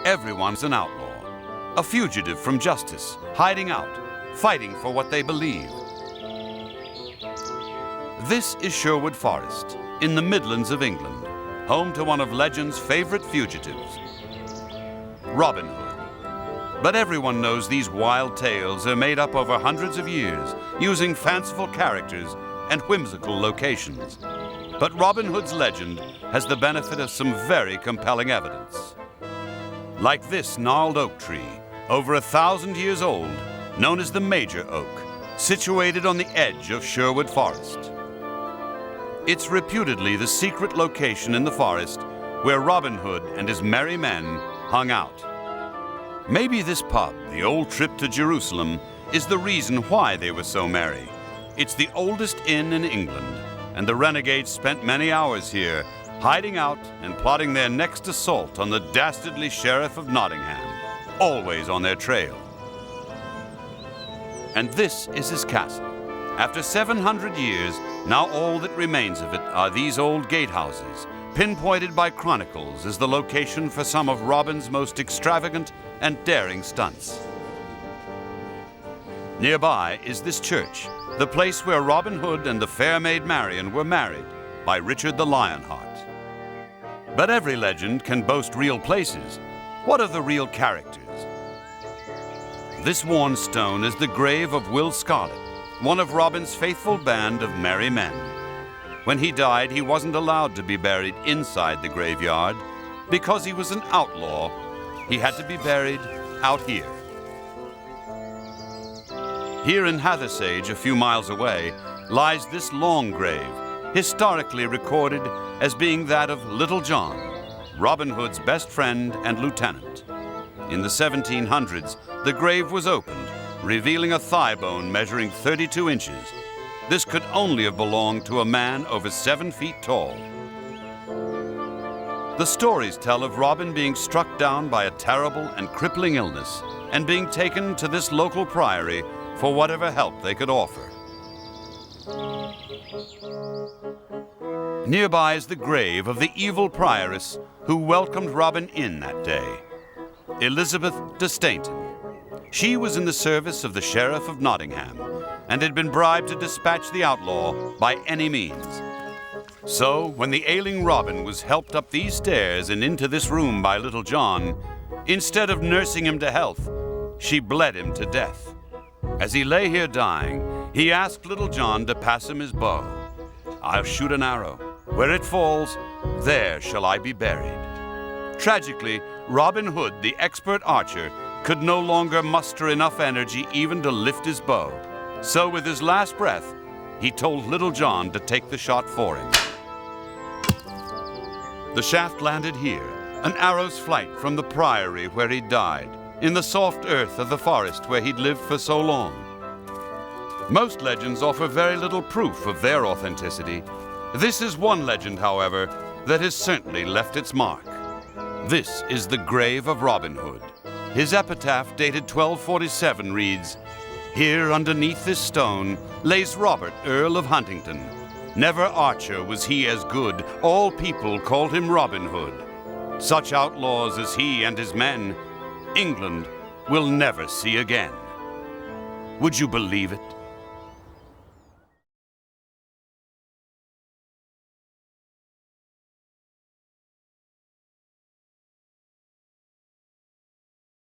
Everyone's an outlaw, a fugitive from justice, hiding out, fighting for what they believe. This is Sherwood Forest, in the Midlands of England, home to one of legend's favorite fugitives, Robin Hood. But everyone knows these wild tales are made up over hundreds of years, using fanciful characters and whimsical locations. But Robin Hood's legend has the benefit of some very compelling evidence. Like this gnarled oak tree, over 1,000 years old, known as the Major Oak, situated on the edge of Sherwood Forest. It's reputedly the secret location in the forest where Robin Hood and his merry men hung out. Maybe this pub, the old trip to Jerusalem, is the reason why they were so merry. It's the oldest inn in England, and the renegades spent many hours here, hiding out and plotting their next assault on the dastardly Sheriff of Nottingham, always on their trail. And this is his castle. After 700 years, now all that remains of it are these old gatehouses, pinpointed by chronicles as the location for some of Robin's most extravagant and daring stunts. Nearby is this church, the place where Robin Hood and the fair Maid Marion were married by Richard the Lionheart. But every legend can boast real places. What of the real characters? This worn stone is the grave of Will Scarlett, one of Robin's faithful band of merry men. When he died, he wasn't allowed to be buried inside the graveyard. Because he was an outlaw, he had to be buried out here. Here in Hathersage, a few miles away, lies this long grave, historically recorded as being that of Little John, Robin Hood's best friend and lieutenant. In the 1700s, the grave was opened, revealing a thigh bone measuring 32 inches. This could only have belonged to a man over 7 feet tall. The stories tell of Robin being struck down by a terrible and crippling illness and being taken to this local priory for whatever help they could offer. Nearby is the grave of the evil prioress who welcomed Robin in that day, Elizabeth de Stainton. She was in the service of the Sheriff of Nottingham and had been bribed to dispatch the outlaw by any means. So, when the ailing Robin was helped up these stairs and into this room by Little John, instead of nursing him to health, she bled him to death. As he lay here dying, he asked Little John to pass him his bow. "I'll shoot an arrow. Where it falls, there shall I be buried." Tragically, Robin Hood, the expert archer, could no longer muster enough energy even to lift his bow. So with his last breath, he told Little John to take the shot for him. The shaft landed here, an arrow's flight from the priory where he died, in the soft earth of the forest where he'd lived for so long. Most legends offer very little proof of their authenticity. This is one legend, however, that has certainly left its mark. This is the grave of Robin Hood. His epitaph, dated 1247, reads, "Here underneath this stone lays Robert, Earl of Huntingdon. Never archer was he as good, all people called him Robin Hood. Such outlaws as he and his men, England will never see again." Would you believe it?